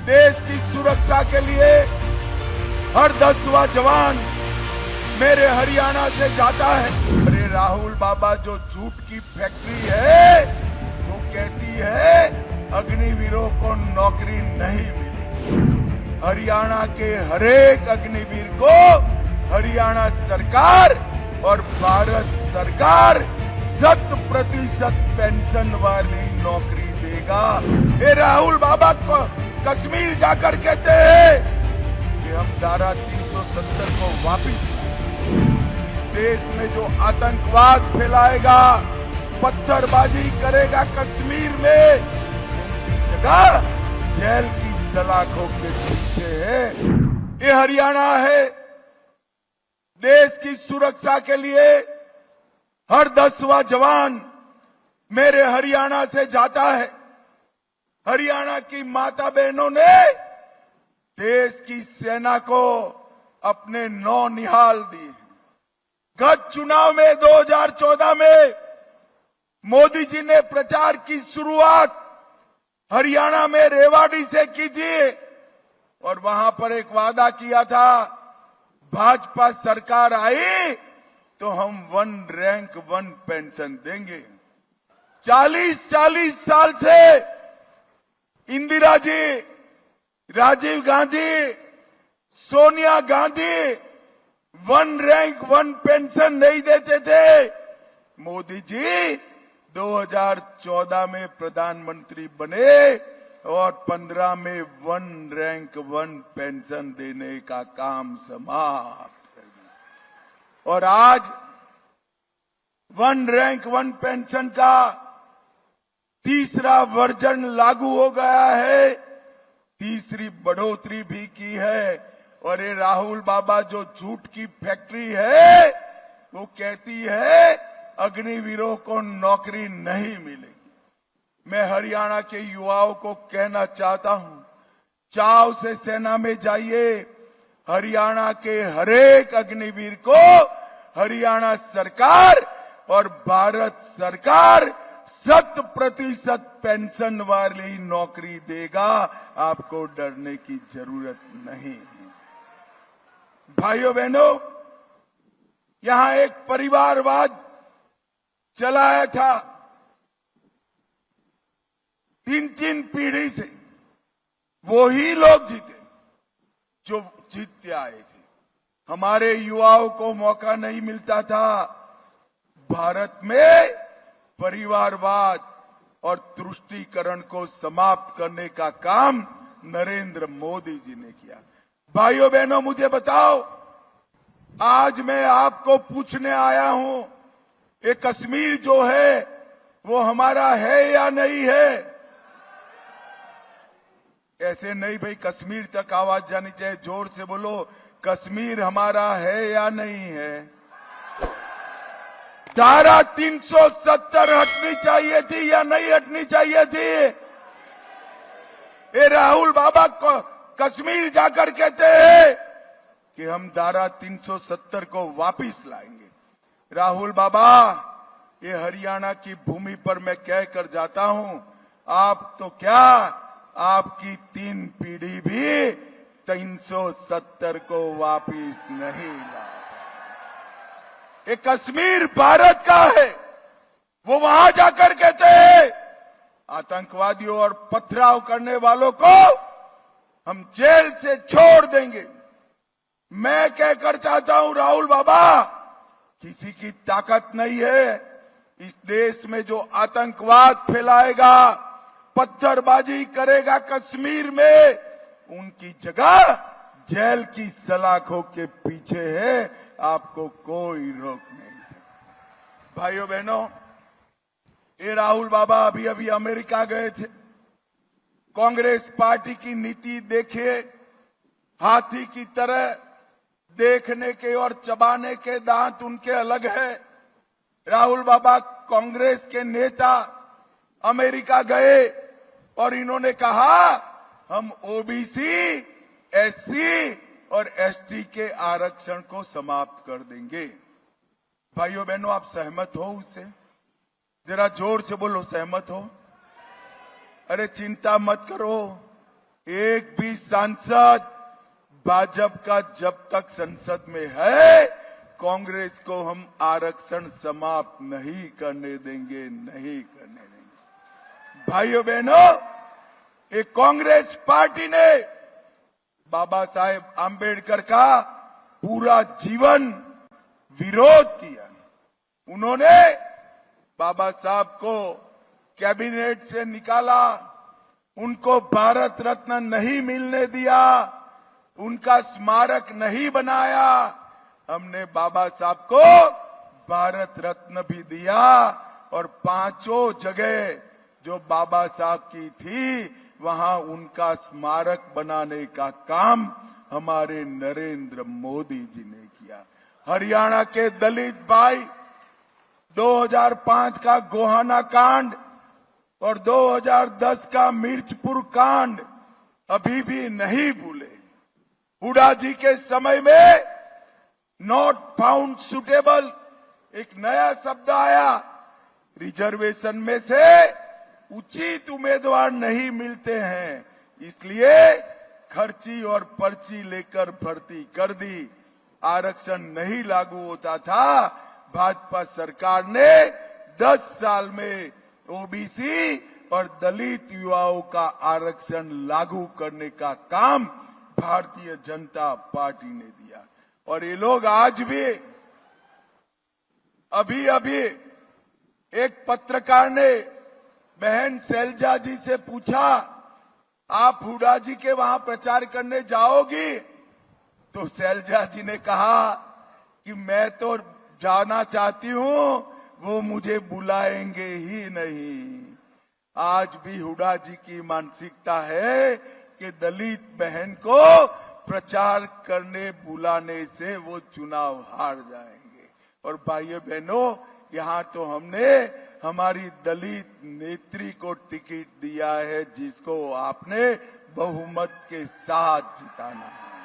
देश की सुरक्षा के लिए हर 10वां जवान मेरे हरियाणा से जाता है। अरे राहुल बाबा, जो झूठ की फैक्ट्री है वो कहती है अग्निवीरों को नौकरी नहीं मिली। हरियाणा के हरेक अग्निवीर को हरियाणा सरकार और भारत सरकार 100% पेंशन वाली नौकरी देगा। ये राहुल बाबा को कश्मीर जाकर कहते हैं कि हम धारा 370 को वापिस, देश में जो आतंकवाद फैलाएगा, पत्थरबाजी करेगा कश्मीर में, उनकी जगह जेल की सलाखों के पीछे है। ये हरियाणा है, देश की सुरक्षा के लिए हर 10वां जवान मेरे हरियाणा से जाता है। हरियाणा की माता बहनों ने देश की सेना को अपने नौनिहाल दिए। गत चुनाव में 2014 में मोदी जी ने प्रचार की शुरुआत हरियाणा में रेवाड़ी से की थी और वहां पर एक वादा किया था, भाजपा सरकार आई तो हम 1 रैंक 1 पेंशन देंगे। 40 साल से इंदिरा जी, राजीव गांधी, सोनिया गांधी 1 रैंक 1 पेंशन नहीं देते थे। मोदी जी 2014 में प्रधानमंत्री बने और 15 में 1 रैंक 1 पेंशन देने का काम समाप्त कर दिया। और आज 1 रैंक 1 पेंशन का तीसरा वर्जन लागू हो गया है, तीसरी बढ़ोतरी भी की है। और ये राहुल बाबा, जो झूठ की फैक्ट्री है, वो कहती है अग्निवीरों को नौकरी नहीं मिलेगी। मैं हरियाणा के युवाओं को कहना चाहता हूं, चाव से सेना में जाइए। हरियाणा के हरेक अग्निवीर को हरियाणा सरकार और भारत सरकार 100% पेंशन वाली नौकरी देगा। आपको डरने की जरूरत नहीं है। भाइयों बहनों, यहां एक परिवारवाद चलाया था 3 पीढ़ी से। वो ही लोग जीते जो जीतते आए थे। हमारे युवाओं को मौका नहीं मिलता था। भारत में परिवारवाद और तुष्टीकरण को समाप्त करने का काम नरेंद्र मोदी जी ने किया। भाइयों बहनों, मुझे बताओ, आज मैं आपको पूछने आया हूं, ये कश्मीर जो है वो हमारा है या नहीं है? ऐसे नहीं भाई, कश्मीर तक आवाज जानी चाहिए, जोर से बोलो, कश्मीर हमारा है या नहीं है? धारा 370 हटनी चाहिए थी या नहीं हटनी चाहिए थी? ये राहुल बाबा को कश्मीर जाकर कहते हैं कि हम धारा 370 को वापिस लाएंगे। राहुल बाबा, ये हरियाणा की भूमि पर मैं कहकर जाता हूं, आप तो क्या, आपकी 3 पीढ़ी भी 370 को वापिस नहीं ला। ये कश्मीर भारत का है। वो वहां जाकर कहते हैं आतंकवादियों और पथराव करने वालों को हम जेल से छोड़ देंगे। मैं कहकर चाहता हूं, राहुल बाबा, किसी की ताकत नहीं है इस देश में जो आतंकवाद फैलाएगा, पत्थरबाजी करेगा कश्मीर में, उनकी जगह जेल की सलाखों के पीछे है। आपको कोई रोक नहीं सकता। भाइयों बहनों, ये राहुल बाबा अभी अभी अमेरिका गए थे। कांग्रेस पार्टी की नीति देखिए, हाथी की तरह देखने के और चबाने के दांत उनके अलग है। राहुल बाबा कांग्रेस के नेता अमेरिका गए और इन्होंने कहा हम ओबीसी, एससी और एसटी के आरक्षण को समाप्त कर देंगे। भाइयों बहनों, आप सहमत हो उससे? जरा जोर से बोलो, सहमत हो? अरे चिंता मत करो, एक भी सांसद भाजपा का जब तक संसद में है, कांग्रेस को हम आरक्षण समाप्त नहीं करने देंगे, नहीं करने देंगे। भाइयों बहनों, ये कांग्रेस पार्टी ने बाबा साहेब आंबेडकर का पूरा जीवन विरोध किया। उन्होंने बाबा साहब को कैबिनेट से निकाला, उनको भारत रत्न नहीं मिलने दिया, उनका स्मारक नहीं बनाया। हमने बाबा साहब को भारत रत्न भी दिया और 5 जगह जो बाबा साहब की थी वहां उनका स्मारक बनाने का काम हमारे नरेंद्र मोदी जी ने किया। हरियाणा के दलित भाई 2005 का गोहाना कांड और 2010 का मिर्चपुर कांड अभी भी नहीं भूले। हुड्डा जी के समय में नॉट फाउंड सुटेबल एक नया शब्द आया। रिजर्वेशन में से उचित उम्मीदवार नहीं मिलते हैं, इसलिए खर्ची और पर्ची लेकर भर्ती कर दी। आरक्षण नहीं लागू होता था। भाजपा सरकार ने 10 साल में ओबीसी और दलित युवाओं का आरक्षण लागू करने का काम भारतीय जनता पार्टी ने दिया। और ये लोग आज भी, अभी एक पत्रकार ने बहन शैलजा जी से पूछा, आप हुड्डा जी के वहां प्रचार करने जाओगी? तो शैलजा जी ने कहा कि मैं तो जाना चाहती हूं, वो मुझे बुलाएंगे ही नहीं। आज भी हुड्डा जी की मानसिकता है कि दलित बहन को प्रचार करने बुलाने से वो चुनाव हार जाएंगे। और भाइयों बहनों, यहाँ तो हमने हमारी दलित नेत्री को टिकट दिया है, जिसको आपने बहुमत के साथ जिताना है।